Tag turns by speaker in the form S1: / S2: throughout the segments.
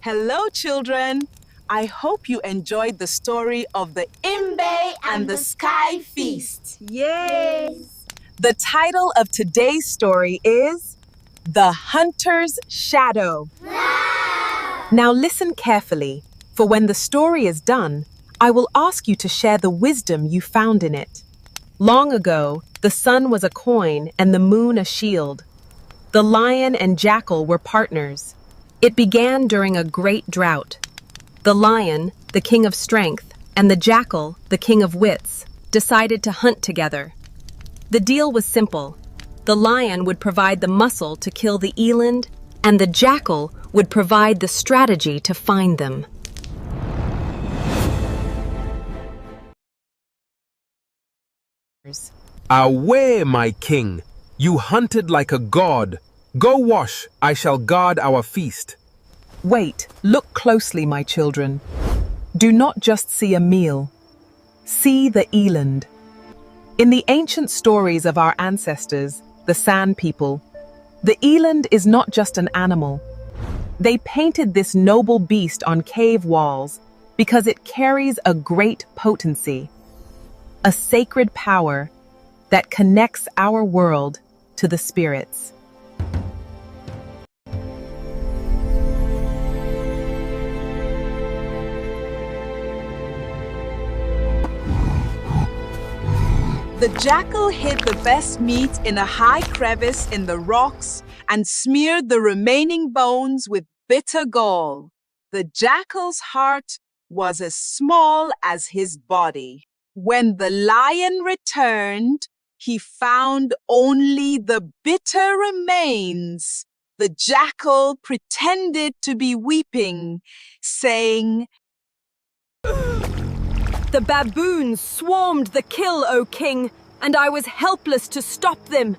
S1: Hello, children. I hope you enjoyed the story of the
S2: Ndebele and the Sky Feast.
S1: Yes! The title of today's story is The Hunter's Shadow.
S2: Wow!
S1: Now listen carefully, for when the story is done, I will ask you to share the wisdom you found in it. Long ago, the sun was a coin and the moon a shield. The lion and jackal were partners. It began during a great drought. The lion, the king of strength, and the jackal, the king of wits, decided to hunt together. The deal was simple. The lion would provide the muscle to kill the eland, and the jackal would provide the strategy to find them.
S3: Away, my king! You hunted like a god. Go wash, I shall guard our feast.
S1: Wait, look closely, my children. Do not just see a meal. See the eland. In the ancient stories of our ancestors, the Sand People, the eland is not just an animal. They painted this noble beast on cave walls because it carries a great potency, a sacred power that connects our world to the spirits. The jackal hid the best meat in a high crevice in the rocks and smeared the remaining bones with bitter gall. The jackal's heart was as small as his body. When the lion returned, he found only the bitter remains. The jackal pretended to be weeping, saying,
S4: "The baboons swarmed the kill, O king, and I was helpless to stop them."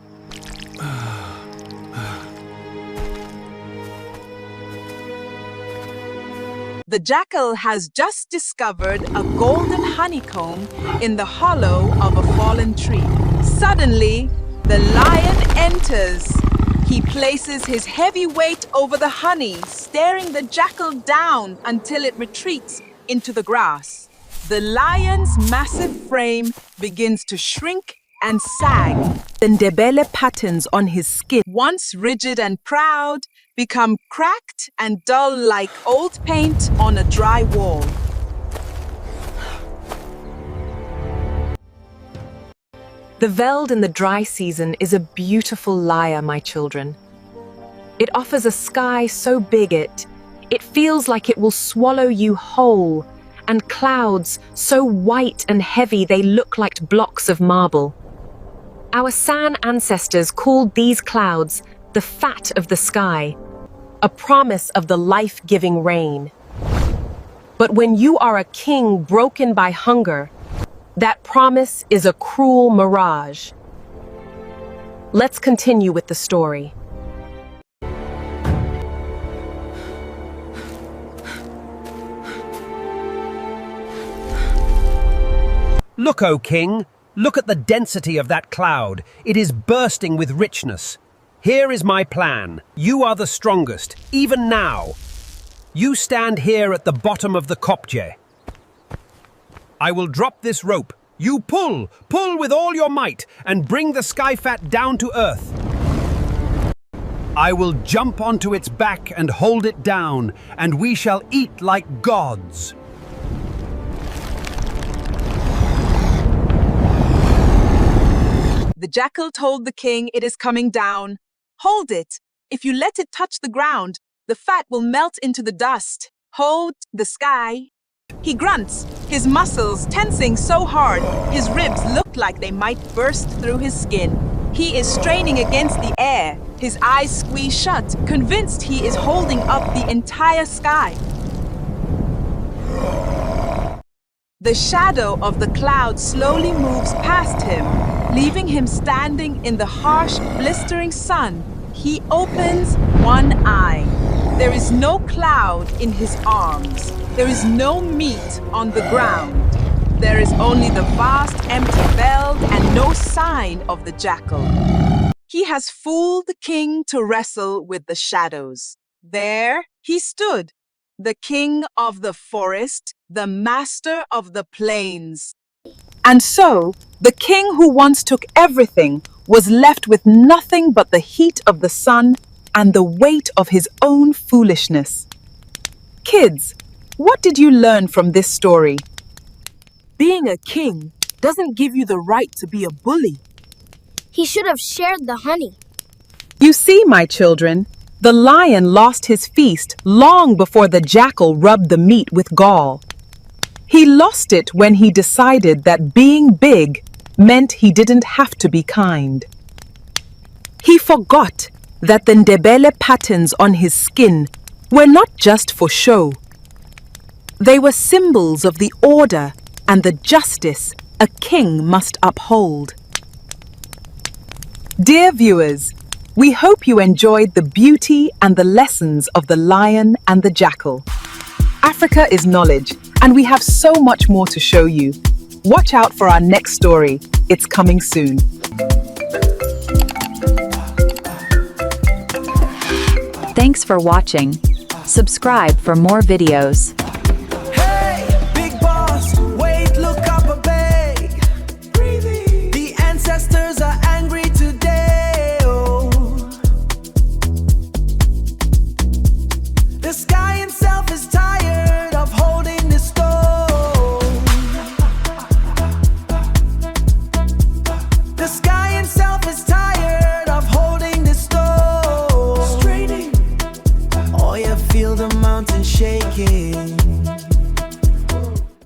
S1: The jackal has just discovered a golden honeycomb in the hollow of a fallen tree. Suddenly, the lion enters. He places his heavy weight over the honey, staring the jackal down until it retreats into the grass. The lion's massive frame begins to shrink and sag. The Ndebele patterns on his skin, once rigid and proud, become cracked and dull like old paint on a dry wall. The veld in the dry season is a beautiful lyre, my children. It offers a sky so big it feels like it will swallow you whole, and clouds so white and heavy they look like blocks of marble. Our San ancestors called these clouds the fat of the sky, a promise of the life-giving rain. But when you are a king broken by hunger, that promise is a cruel mirage. Let's continue with the story.
S5: Look, O king, look at the density of that cloud. It is bursting with richness. Here is my plan. You are the strongest, even now. You stand here at the bottom of the kopje. I will drop this rope. You pull with all your might, and bring the skyfat down to earth. I will jump onto its back and hold it down, and we shall eat like gods.
S1: The jackal told the king it is coming down. Hold it. If you let it touch the ground, the fat will melt into the dust. Hold the sky. He grunts, his muscles tensing so hard, his ribs look like they might burst through his skin. He is straining against the air, his eyes squeeze shut, convinced he is holding up the entire sky. The shadow of the cloud slowly moves past him, leaving him standing in the harsh, blistering sun. He opens one eye. There is no cloud in his arms. There is no meat on the ground.
S6: there is only the vast empty veld and no sign of the jackal. He has fooled the king to wrestle with the shadows. There he stood, the king of the forest, the master of the plains. And so, the king who once took everything was left with nothing but the heat of the sun and the weight of his own foolishness. Kids, what did you learn from this story?
S7: Being a king doesn't give you the right to be a bully.
S2: He should have shared the honey.
S1: You see, my children, the lion lost his feast long before the jackal rubbed the meat with gall. He lost it when he decided that being big meant he didn't have to be kind. He forgot that the Ndebele patterns on his skin were not just for show. They were symbols of the order and the justice a king must uphold. Dear viewers, we hope you enjoyed the beauty and the lessons of the lion and the jackal. Africa is knowledge, and we have so much more to show you. Watch out for our next story. It's coming soon.
S8: Thanks for watching. Subscribe for more videos.
S9: Hey, big boss, wait, look up a beg. The ancestors are angry today. Oh. The sky itself is tired of holding the stone. The sky itself is tired of holding the stone. Straining. Oh, you feel the mountain shaking.